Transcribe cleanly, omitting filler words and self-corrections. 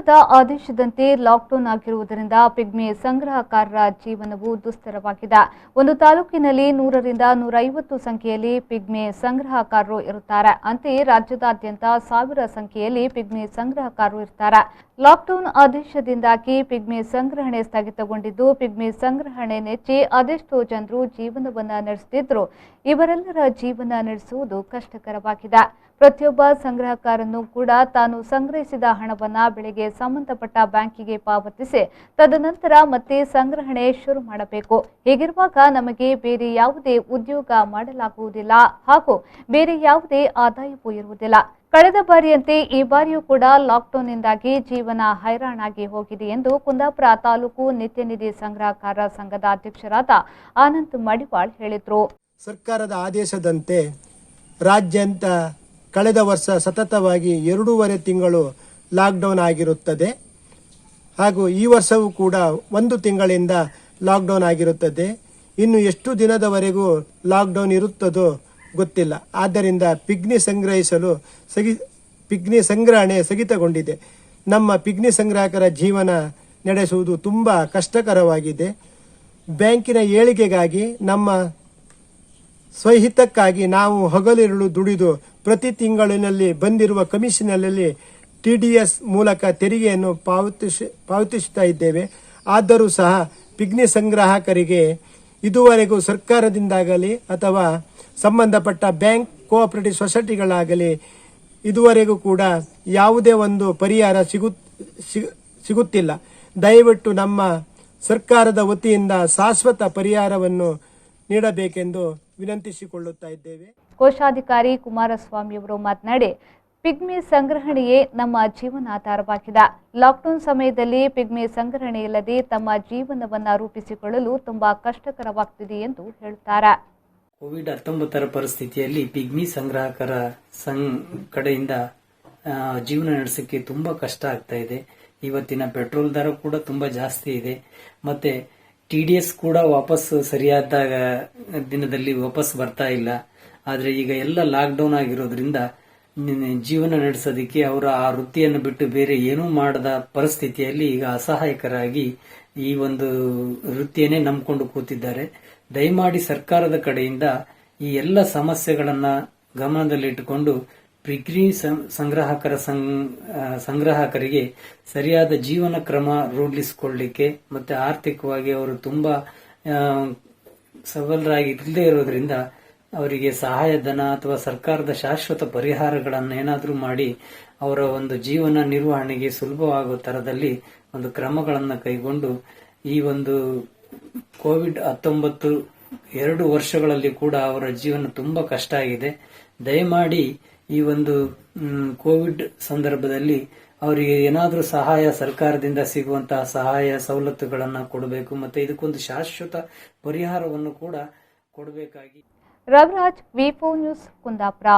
ಸರ್ಕಾರದ ಆದೇಶದಂತೆ ಲಾಕ್ಡೌನ್ ಆಗಿರುವುದರಿಂದ ಪಿಗ್ಮಿ ಸಂಗ್ರಹಕಾರರ ಜೀವನವು ದುಸ್ತರವಾಗಿದೆ. ಒಂದು ತಾಲೂಕಿನಲ್ಲಿ 100 ರಿಂದ 150 ಸಂಖ್ಯೆಯಲ್ಲಿ ಪಿಗ್ಮಿ ಸಂಗ್ರಹಕಾರರು ಇರುತ್ತಾರೆ. ಅಂತೆಯೇ ರಾಜ್ಯದಾದ್ಯಂತ 1000 ಸಂಖ್ಯೆಯಲ್ಲಿ ಪಿಗ್ಮಿ ಸಂಗ್ರಹಕಾರರು ಇರುತ್ತಾರೆ. ಲಾಕ್ಡೌನ್ ಆದೇಶದಿಂದಾಗಿ ಪಿಗ್ಮಿ ಸಂಗ್ರಹಣೆ ಸ್ಥಗಿತಗೊಂಡಿದ್ದು, ಪಿಗ್ಮಿ ಸಂಗ್ರಹಣೆ ನೆಚ್ಚಿ ಅದೆಷ್ಟೋ ಜನರು ಜೀವನವನ್ನು ನಡೆಸುತ್ತಿದ್ದರು. ಇವರೆಲ್ಲರ ಜೀವನ ನಡೆಸುವುದು ಕಷ್ಟಕರವಾಗಿದೆ. ಪ್ರತಿಯೊಬ್ಬ ಸಂಗ್ರಹಕಾರನು ಕೂಡ ತಾನು ಸಂಗ್ರಹಿಸಿದ ಹಣವನ್ನು ಬೆಳೆಗೆ ಸಂಬಂಧಪಟ್ಟ ಬ್ಯಾಂಕಿಗೆ ಪಾವತಿಸಿ ತದನಂತರ ಮತ್ತೆ ಸಂಗ್ರಹಣೆ ಶುರು ಮಾಡಬೇಕು. ಹೀಗಿರುವಾಗ ನಮಗೆ ಬೇರೆ ಯಾವುದೇ ಉದ್ಯೋಗ ಮಾಡಲಾಗುವುದಿಲ್ಲ ಹಾಗೂ ಬೇರೆ ಯಾವುದೇ ಆದಾಯವೂ ಇರುವುದಿಲ್ಲ. ಕಳೆದ ಬಾರಿಯಂತೆ ಈ ಬಾರಿಯೂ ಕೂಡ ಲಾಕ್ಡೌನ್ನಿಂದಾಗಿ ಜೀವನ ಹೈರಾಣಾಗಿ ಹೋಗಿದೆ ಎಂದು ಕುಂದಾಪುರ ತಾಲೂಕು ನಿತ್ಯನಿಧಿ ಸಂಗ್ರಹಕಾರರ ಸಂಘದ ಅಧ್ಯಕ್ಷರಾದ ಆನಂದ್ ಮಡಿವಾಳ್ ಹೇಳಿದರು. ಸರ್ಕಾರದ ಆದೇಶದಂತೆ ರಾಜ್ಯಾದ್ಯಂತ ಕಳೆದ ವರ್ಷ ಸತತವಾಗಿ 2.5 ತಿಂಗಳು ಲಾಕ್ಡೌನ್ ಆಗಿರುತ್ತದೆ ಹಾಗೂ ಈ ವರ್ಷವೂ ಕೂಡ 1 ತಿಂಗಳಿಂದ ಲಾಕ್ಡೌನ್ ಆಗಿರುತ್ತದೆ. ಇನ್ನು ಎಷ್ಟು ದಿನದವರೆಗೂ ಲಾಕ್ಡೌನ್ ಇರುತ್ತದೋ ಗೊತ್ತಿಲ್ಲ. ಆದ್ದರಿಂದ ಪಿಗ್ಮಿ ಸಂಗ್ರಹಣೆ ಸ್ಥಗಿತಗೊಂಡಿದೆ. ನಮ್ಮ ಪಿಗ್ಮಿ ಸಂಗ್ರಾಹಕರ ಜೀವನ ನಡೆಸುವುದು ತುಂಬ ಕಷ್ಟಕರವಾಗಿದೆ. ಬ್ಯಾಂಕಿನ ಏಳಿಗೆಗಾಗಿ ನಮ್ಮ ಸ್ವಹಿತಕ್ಕಾಗಿ ನಾವು ಹಗಲಿರುಳು ದುಡಿದು ಪ್ರತಿ ತಿಂಗಳಿನಲ್ಲಿ ಬಂದಿರುವ ಕಮಿಷನ್ನಲ್ಲಿ TDS ಮೂಲಕ ತೆರಿಗೆಯನ್ನು ಪಾವತಿಸುತ್ತಾ ಇದ್ದೇವೆ. ಆದರೂ ಸಹ ಪಿಗ್ಮಿ ಸಂಗ್ರಾಹಕರಿಗೆ ಇದುವರೆಗೂ ಸರ್ಕಾರದಿಂದಾಗಲಿ ಅಥವಾ ಸಂಬಂಧಪಟ್ಟ ಬ್ಯಾಂಕ್ ಕೋಆಪರೇಟಿವ್ ಸೊಸೈಟಿಗಳಾಗಲಿ ಇದುವರೆಗೂ ಕೂಡ ಯಾವುದೇ ಒಂದು ಪರಿಹಾರ ಸಿಗುತ್ತಿಲ್ಲ. ದಯವಿಟ್ಟು ನಮ್ಮ ಸರ್ಕಾರದ ವತಿಯಿಂದ ಶಾಶ್ವತ ಪರಿಹಾರವನ್ನು ನೀಡಬೇಕೆಂದು ವಿನಂತಿಸಿಕೊಳ್ಳುತ್ತಾ ಇದ್ದೇವೆ. ಕೋಶಾಧಿಕಾರಿ ಕುಮಾರಸ್ವಾಮಿ ಅವರು ಮಾತನಾಡಿ, ಪಿಗ್ಮಿ ಸಂಗ್ರಹಣೆಯೇ ನಮ್ಮ ಜೀವನಾಧಾರವಾಗಿದೆ. ಲಾಕ್ಡೌನ್ ಸಮಯದಲ್ಲಿ ಪಿಗ್ಮಿ ಸಂಗ್ರಹಣೆ ಇಲ್ಲದೆ ತಮ್ಮ ಜೀವನವನ್ನು ರೂಪಿಸಿಕೊಳ್ಳಲು ತುಂಬಾ ಕಷ್ಟಕರವಾಗುತ್ತಿದೆ ಎಂದು ಹೇಳುತ್ತಾರೆ. ಕೋವಿಡ್-19 ಪರಿಸ್ಥಿತಿಯಲ್ಲಿ ಪಿಗ್ಮಿ ಸಂಗ್ರಾಹಕರ ಕಡೆಯಿಂದ ಜೀವನ ನಡೆಸಕ್ಕೆ ತುಂಬಾ ಕಷ್ಟ ಆಗ್ತಾ ಇದೆ. ಇವತ್ತಿನ ಪೆಟ್ರೋಲ್ ದರ ಕೂಡ ತುಂಬಾ ಜಾಸ್ತಿ ಇದೆ. ಮತ್ತೆ TDS ಕೂಡ ವಾಪಸ್ ಸರಿಯಾದ ದಿನದಲ್ಲಿ ವಾಪಸ್ ಬರ್ತಾ ಇಲ್ಲ. ಆದ್ರೆ ಈಗ ಎಲ್ಲ ಲಾಕ್ಡೌನ್ ಆಗಿರೋದ್ರಿಂದ ಜೀವನ ನಡೆಸೋದಕ್ಕೆ ಅವರ ಆ ವೃತ್ತಿಯನ್ನು ಬಿಟ್ಟು ಬೇರೆ ಏನೂ ಮಾಡದ ಪರಿಸ್ಥಿತಿಯಲ್ಲಿ ಈಗ ಅಸಹಾಯಕರಾಗಿ ಈ ಒಂದು ವೃತ್ತಿಯನ್ನೇ ನಂಬಿಕೊಂಡು ಕೂತಿದ್ದಾರೆ. ದಯಮಾಡಿ ಸರ್ಕಾರದ ಕಡೆಯಿಂದ ಈ ಎಲ್ಲ ಸಮಸ್ಯೆಗಳನ್ನ ಗಮನದಲ್ಲಿಟ್ಟುಕೊಂಡು ಪಿಗ್ಮಿ ಸಂಗ್ರಾಹಕರಿಗೆ ಸರಿಯಾದ ಜೀವನ ಕ್ರಮ ರೂಢಿಸಿಕೊಳ್ಳಲಿಕ್ಕೆ ಮತ್ತೆ ಆರ್ಥಿಕವಾಗಿ ಅವರು ತುಂಬಾ ಸಬಲರಾಗಿ ಇಲ್ಲದೆ ಇರೋದ್ರಿಂದ ಅವರಿಗೆ ಸಹಾಯಧನ ಅಥವಾ ಸರ್ಕಾರದ ಶಾಶ್ವತ ಪರಿಹಾರಗಳನ್ನು ಏನಾದರೂ ಮಾಡಿ ಅವರ ಒಂದು ಜೀವನ ನಿರ್ವಹಣೆಗೆ ಸುಲಭವಾಗುವ ತರದಲ್ಲಿ ಒಂದು ಕ್ರಮಗಳನ್ನು ಕೈಗೊಂಡು ಈ ಒಂದು ಕೋವಿಡ್-19 2 ವರ್ಷಗಳಲ್ಲಿ ಕೂಡ ಅವರ ಜೀವನ ತುಂಬಾ ಕಷ್ಟ ಆಗಿದೆ. ದಯಮಾಡಿ ಈ ಒಂದು ಕೋವಿಡ್ ಸಂದರ್ಭದಲ್ಲಿ ಅವರಿಗೆ ಏನಾದರೂ ಸಹಾಯ ಸರ್ಕಾರದಿಂದ ಸಿಗುವಂತಹ ಸಹಾಯ ಸವಲತ್ತುಗಳನ್ನು ಕೊಡಬೇಕು ಮತ್ತೆ ಇದಕ್ಕೊಂದು ಶಾಶ್ವತ ಪರಿಹಾರವನ್ನು ಕೂಡ ಕೊಡಬೇಕಾಗಿ. Raviraj, V4 news, Kundapura.